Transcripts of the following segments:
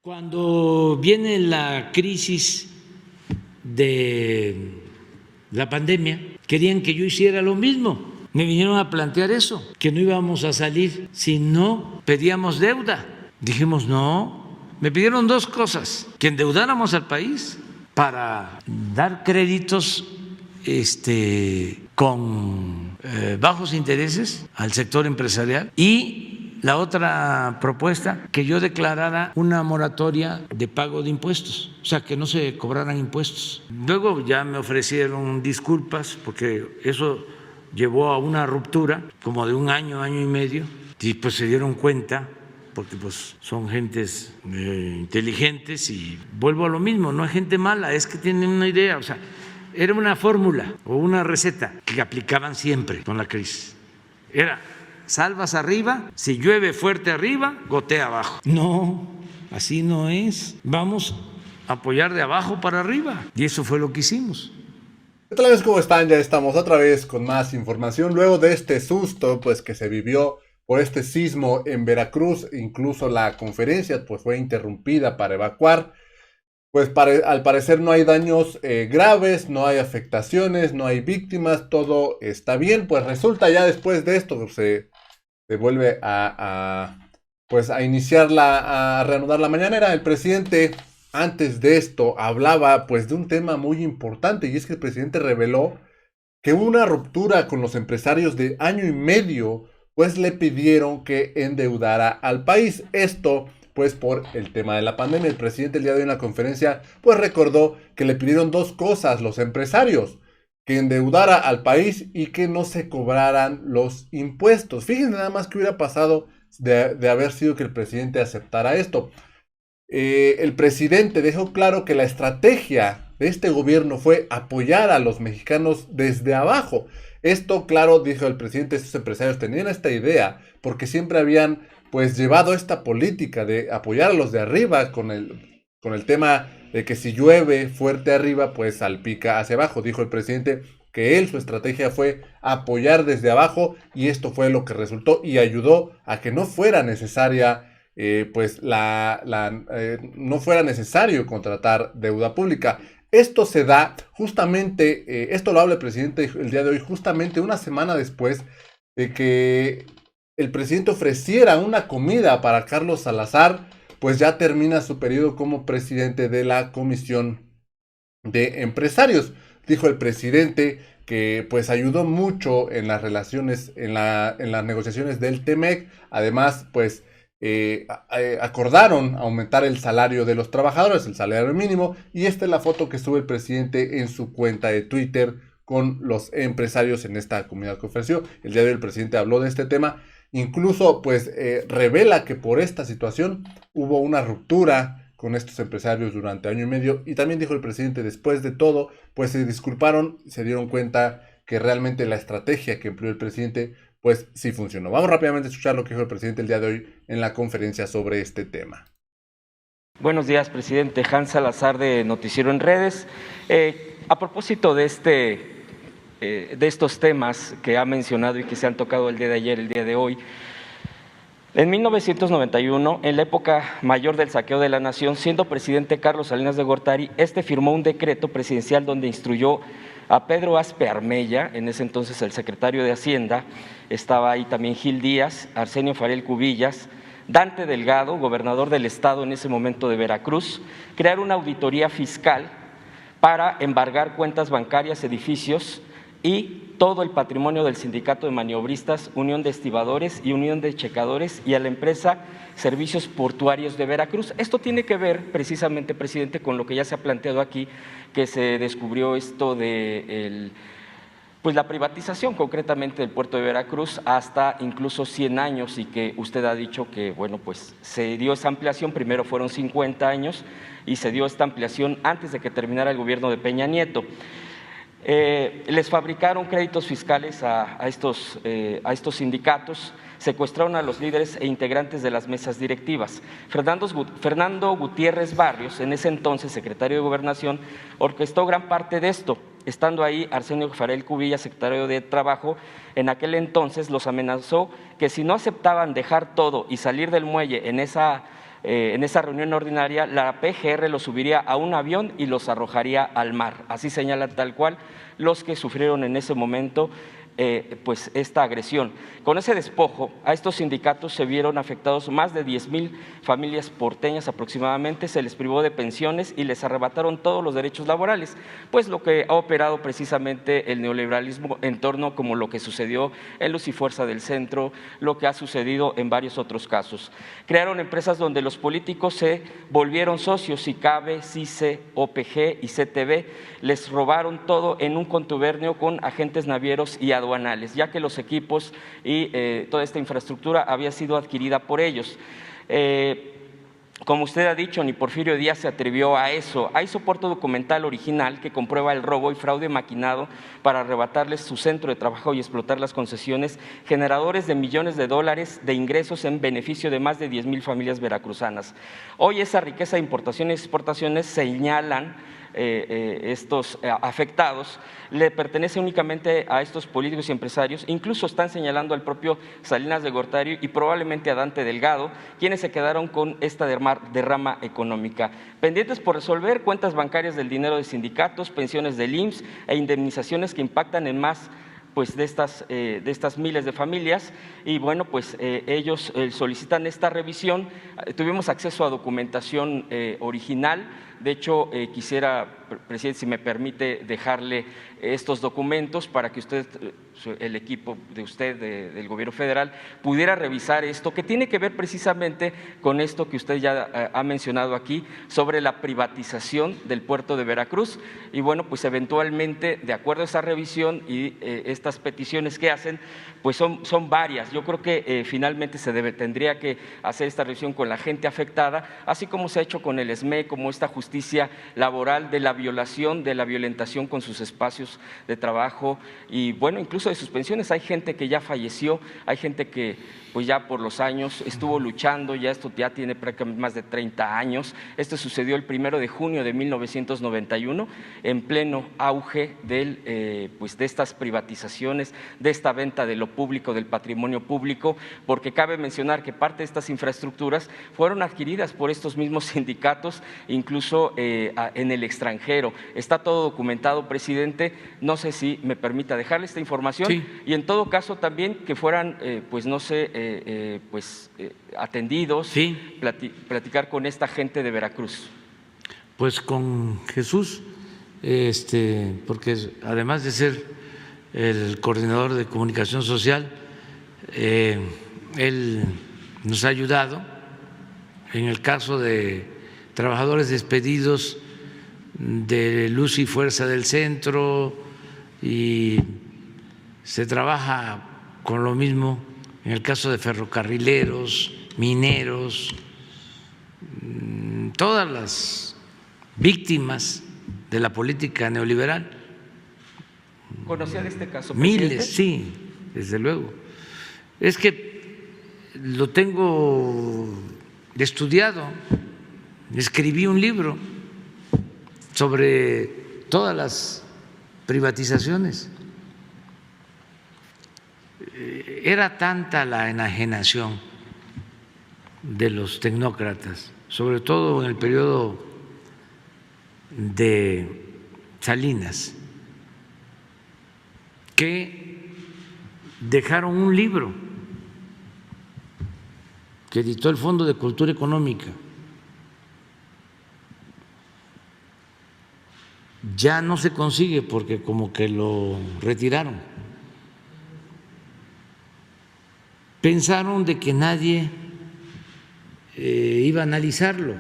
Cuando viene la crisis de la pandemia, querían que yo hiciera lo mismo. Me vinieron a plantear eso, que no íbamos a salir si no pedíamos deuda. Dijimos no. Me pidieron dos cosas: que endeudáramos al país para dar créditos con bajos intereses al sector empresarial, y la otra propuesta, que yo declarara una moratoria de pago de impuestos, o sea, que no se cobraran impuestos. Luego ya me ofrecieron disculpas porque eso llevó a una ruptura como de un año, año y medio, y pues se dieron cuenta, porque pues son gentes inteligentes, y vuelvo a lo mismo, no es gente mala, es que tienen una idea, o sea, era una fórmula o una receta que aplicaban siempre con la crisis. Era: salvas arriba, si llueve fuerte arriba, gotea abajo. No, así no es. Vamos a apoyar de abajo para arriba. Y eso fue lo que hicimos. ¿Qué tal, amigos? ¿Cómo están? Ya estamos otra vez con más información. Luego de este susto pues que se vivió por este sismo en Veracruz, incluso la conferencia pues fue interrumpida para evacuar. Pues al parecer no hay daños graves, no hay afectaciones, no hay víctimas, todo está bien. Pues resulta, ya después de esto se vuelve pues a iniciar a reanudar la mañanera. El presidente antes de esto hablaba pues de un tema muy importante, y es que el presidente reveló que hubo una ruptura con los empresarios de año y medio, pues le pidieron que endeudara al país. Esto pues por el tema de la pandemia. El presidente el día de hoy en la conferencia pues recordó que le pidieron dos cosas los empresarios: que endeudara al país y que no se cobraran los impuestos. Fíjense nada más que hubiera pasado de haber sido que el presidente aceptara esto. El presidente dejó claro que la estrategia de este gobierno fue apoyar a los mexicanos desde abajo. Esto, claro, dijo el presidente, estos empresarios tenían esta idea porque siempre habían pues llevado esta política de apoyar a los de arriba con el tema de que si llueve fuerte arriba, pues salpica hacia abajo. Dijo el presidente que su estrategia fue apoyar desde abajo, y esto fue lo que resultó y ayudó a que no fuera necesaria no fuera necesario contratar deuda pública. Esto se da justamente, esto lo habla el presidente el día de hoy, justamente una semana después de que el presidente ofreciera una comida para Carlos Salazar, pues ya termina su periodo como presidente de la Comisión de Empresarios. Dijo el presidente que pues ayudó mucho en las relaciones, en las negociaciones del TEMEC. Además, pues acordaron aumentar el salario de los trabajadores, el salario mínimo, y esta es la foto que sube el presidente en su cuenta de Twitter con los empresarios en esta comunidad que ofreció. El día de hoy el presidente habló de este tema, incluso pues revela que por esta situación hubo una ruptura con estos empresarios durante año y medio, y también dijo el presidente, después de todo, pues se disculparon, se dieron cuenta que realmente la estrategia que empleó el presidente pues sí funcionó. Vamos rápidamente a escuchar lo que dijo el presidente el día de hoy en la conferencia sobre este tema. Buenos días, presidente. Hans Salazar, de Noticiero en Redes. A propósito de estos temas que ha mencionado y que se han tocado el día de ayer, el día de hoy, en 1991, en la época mayor del saqueo de la nación, siendo presidente Carlos Salinas de Gortari, firmó un decreto presidencial donde instruyó a Pedro Aspe Armella, en ese entonces el secretario de Hacienda, estaba ahí también Gil Díaz, Arsenio Farel Cubillas, Dante Delgado, gobernador del estado en ese momento de Veracruz, crear una auditoría fiscal para embargar cuentas bancarias, edificios y todo el patrimonio del Sindicato de Maniobristas, Unión de Estibadores y Unión de Checadores, y a la empresa Servicios Portuarios de Veracruz. Esto tiene que ver precisamente, presidente, con lo que ya se ha planteado aquí, que se descubrió esto de pues la privatización concretamente del puerto de Veracruz hasta incluso 100 años, y que usted ha dicho que bueno, pues se dio esa ampliación, primero fueron 50 años y se dio esta ampliación antes de que terminara el gobierno de Peña Nieto. Les fabricaron créditos fiscales a estos sindicatos, secuestraron a los líderes e integrantes de las mesas directivas. Fernando Gutiérrez Barrios, en ese entonces secretario de Gobernación, orquestó gran parte de esto. Estando ahí Arsenio Farel Cubillas, secretario de Trabajo, en aquel entonces los amenazó que si no aceptaban dejar todo y salir del muelle en esa en esa reunión ordinaria, la PGR los subiría a un avión y los arrojaría al mar. Así señalan tal cual los que sufrieron en ese momento pues esta agresión. Con ese despojo, a estos sindicatos se vieron afectados más de 10,000 familias porteñas aproximadamente, se les privó de pensiones y les arrebataron todos los derechos laborales, pues lo que ha operado precisamente el neoliberalismo en torno como lo que sucedió en Luz y Fuerza del Centro, lo que ha sucedido en varios otros casos. Crearon empresas donde los políticos se volvieron socios, ICABE, CICE, OPG y CTV, les robaron todo en un contubernio con agentes navieros y aduanales, ya que los equipos y toda esta infraestructura había sido adquirida por ellos. Como usted ha dicho, ni Porfirio Díaz se atrevió a eso. Hay soporte documental original que comprueba el robo y fraude maquinado para arrebatarles su centro de trabajo y explotar las concesiones, generadores de millones de dólares de ingresos en beneficio de más de 10,000 familias veracruzanas. Hoy esa riqueza de importaciones y exportaciones señalan estos afectados, le pertenece únicamente a estos políticos y empresarios, incluso están señalando al propio Salinas de Gortari y probablemente a Dante Delgado, quienes se quedaron con esta derrama económica. Pendientes por resolver cuentas bancarias del dinero de sindicatos, pensiones del IMSS e indemnizaciones que impactan en más pues de estas miles de familias y bueno, pues ellos solicitan esta revisión. Tuvimos acceso a documentación original. De hecho, quisiera, presidente, si me permite, dejarle estos documentos para que usted, el equipo de usted, del Gobierno Federal, pudiera revisar esto, que tiene que ver precisamente con esto que usted ya ha mencionado aquí, sobre la privatización del puerto de Veracruz. Y bueno, pues eventualmente, de acuerdo a esa revisión y estas peticiones que hacen, pues son varias. Yo creo que finalmente tendría que hacer esta revisión con la gente afectada, así como se ha hecho con el SME, como esta justicia laboral de la violación, de la violentación con sus espacios de trabajo y bueno, incluso de sus pensiones. Hay gente que ya falleció, hay gente que pues ya por los años estuvo luchando, ya esto ya tiene prácticamente más de 30 años. Esto sucedió el 1 de junio de 1991, en pleno auge pues de estas privatizaciones, de esta venta de lo público, del patrimonio público, porque cabe mencionar que parte de estas infraestructuras fueron adquiridas por estos mismos sindicatos, incluso en el extranjero. Está todo documentado, presidente. No sé si me permita dejarle esta información. Sí. Y en todo caso también que fueran, pues no sé, atendidos, sí. Platicar con esta gente de Veracruz. Pues con Jesús, porque además de ser el coordinador de comunicación social, él nos ha ayudado en el caso de trabajadores despedidos de Luz y Fuerza del Centro, y se trabaja con lo mismo en el caso de ferrocarrileros, mineros, todas las víctimas de la política neoliberal. ¿Conocía de este caso, presidente? Miles, sí, desde luego. Es que lo tengo estudiado, escribí un libro sobre todas las privatizaciones. Era tanta la enajenación de los tecnócratas, sobre todo en el periodo de Salinas, que dejaron un libro que editó el Fondo de Cultura Económica. Ya no se consigue porque como que lo retiraron. Pensaron de que nadie iba a analizarlo.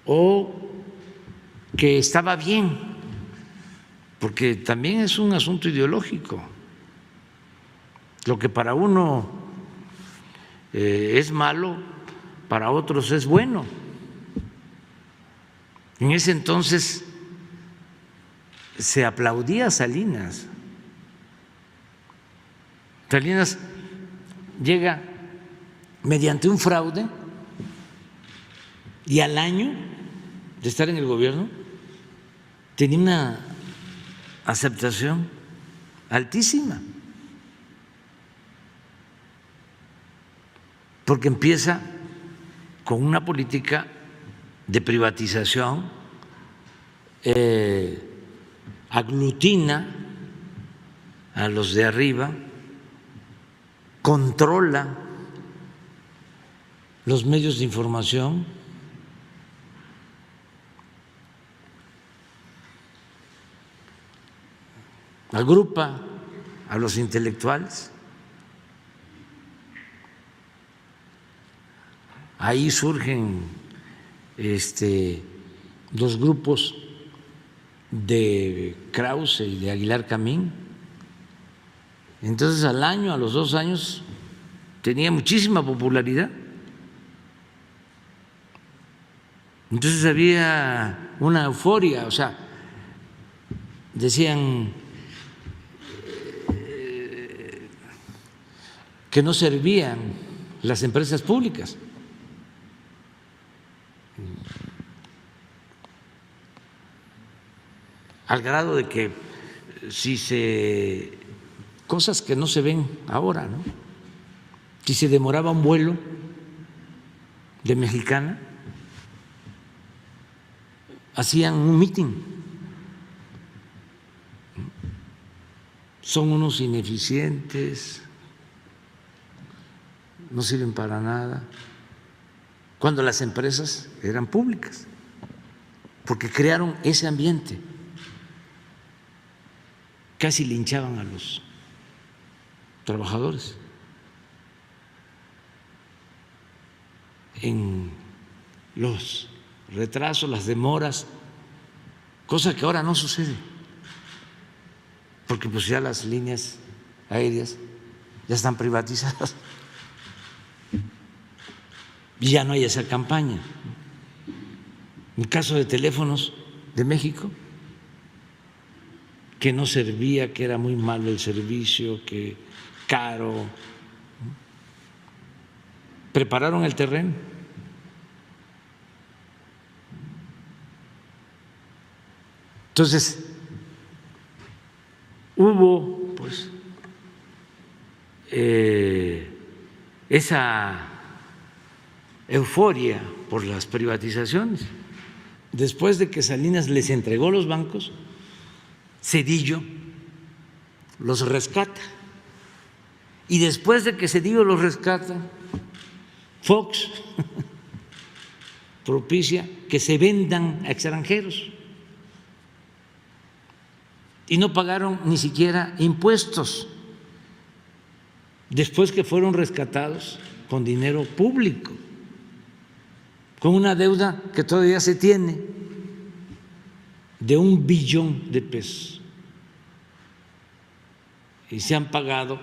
O que estaba bien, porque también es un asunto ideológico. Lo que para uno es malo, para otros es bueno. En ese entonces se aplaudía a Salinas. Salinas llega mediante un fraude y al año de estar en el gobierno tenía una aceptación altísima. porque empieza con una política de privatización, aglutina a los de arriba, controla los medios de información, agrupa a los intelectuales. Ahí surgen los grupos de Krause y de Aguilar Camín. Entonces al año, a los 2 años, tenía muchísima popularidad. Entonces había una euforia, o sea, decían que no servían las empresas públicas. Al grado de que cosas que no se ven ahora, ¿no? Si se demoraba un vuelo de Mexicana, hacían un mitin. Son unos ineficientes, no sirven para nada, cuando las empresas eran públicas, porque crearon ese ambiente. Casi linchaban a los trabajadores en los retrasos, las demoras, cosa que ahora no sucede, porque pues ya las líneas aéreas ya están privatizadas y ya no hay esa campaña. En el caso de Teléfonos de México, que no servía, que era muy malo el servicio, que caro, prepararon el terreno. Entonces, hubo pues esa euforia por las privatizaciones. Después de que Salinas les entregó los bancos, Zedillo los rescata. Y después de que Zedillo los rescata, Fox propicia que se vendan a extranjeros. Y no pagaron ni siquiera impuestos después que fueron rescatados con dinero público, con una deuda que todavía se tiene de $1 billón. Y se han pagado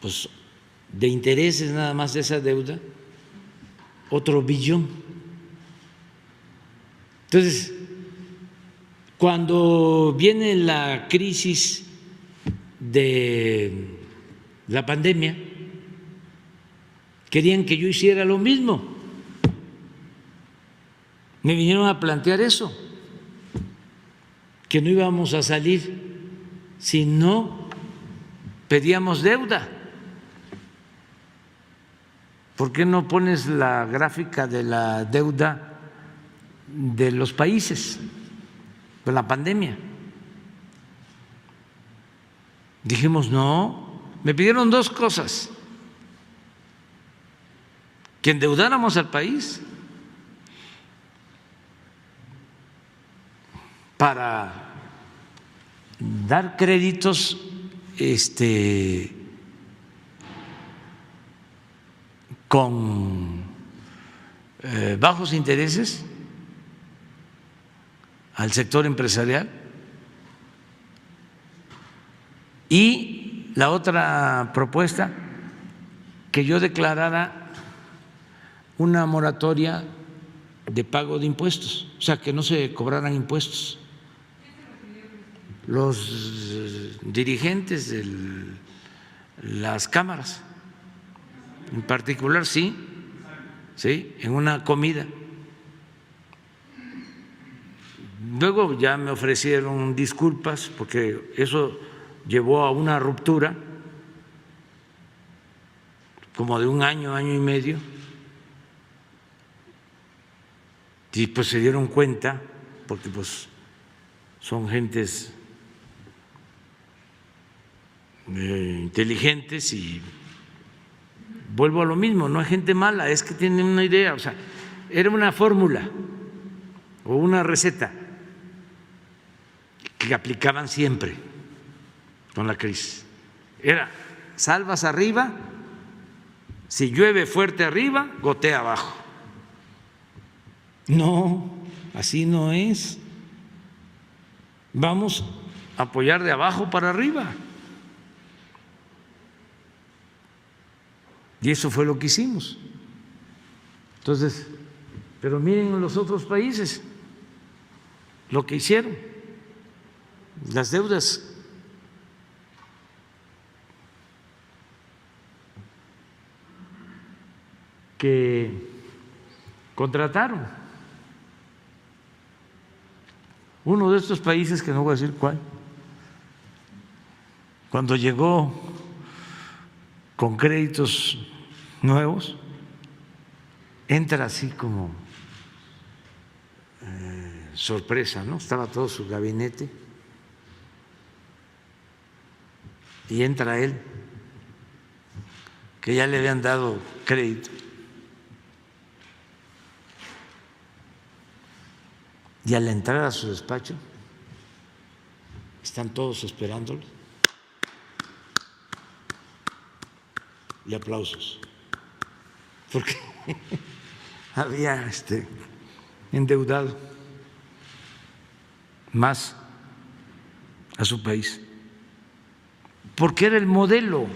pues de intereses nada más de esa deuda otro $1 billón. Entonces, cuando viene la crisis de la pandemia, querían que yo hiciera lo mismo. Me vinieron a plantear eso, que no íbamos a salir si no pedíamos deuda. ¿Por qué no pones la gráfica de la deuda de los países con la pandemia? Dijimos no, me pidieron 2 cosas: que endeudáramos al país para dar créditos con bajos intereses al sector empresarial, y la otra propuesta, que yo declarara una moratoria de pago de impuestos, o sea, que no se cobraran impuestos. Los dirigentes de las cámaras, en particular, sí, en una comida. Luego ya me ofrecieron disculpas porque eso llevó a una ruptura, como de un año, año y medio, y pues se dieron cuenta, porque pues son gentes inteligentes y vuelvo a lo mismo, no hay gente mala, es que tienen una idea, o sea, era una fórmula o una receta que aplicaban siempre con la crisis. Era salvas arriba, si llueve fuerte arriba, gotea abajo. No, así no es. Vamos a apoyar de abajo para arriba. Y eso fue lo que hicimos. Entonces, pero miren los otros países lo que hicieron. Las deudas que contrataron. Uno de estos países, que no voy a decir cuál, cuando llegó con créditos nuevos, entra así como sorpresa, ¿no? Estaba todo su gabinete y entra él, que ya le habían dado crédito, y al entrar a su despacho están todos esperándolo y aplausos, porque había endeudado más a su país, porque era el modelo.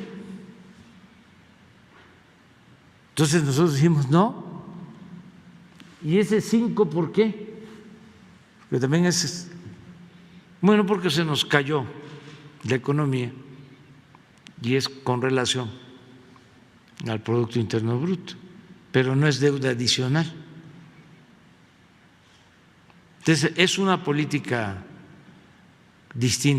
Entonces nosotros dijimos no, y ese 5, ¿por qué? Porque también es, bueno, porque se nos cayó la economía y es con relación al Producto Interno Bruto, pero no es deuda adicional. Entonces, es una política distinta.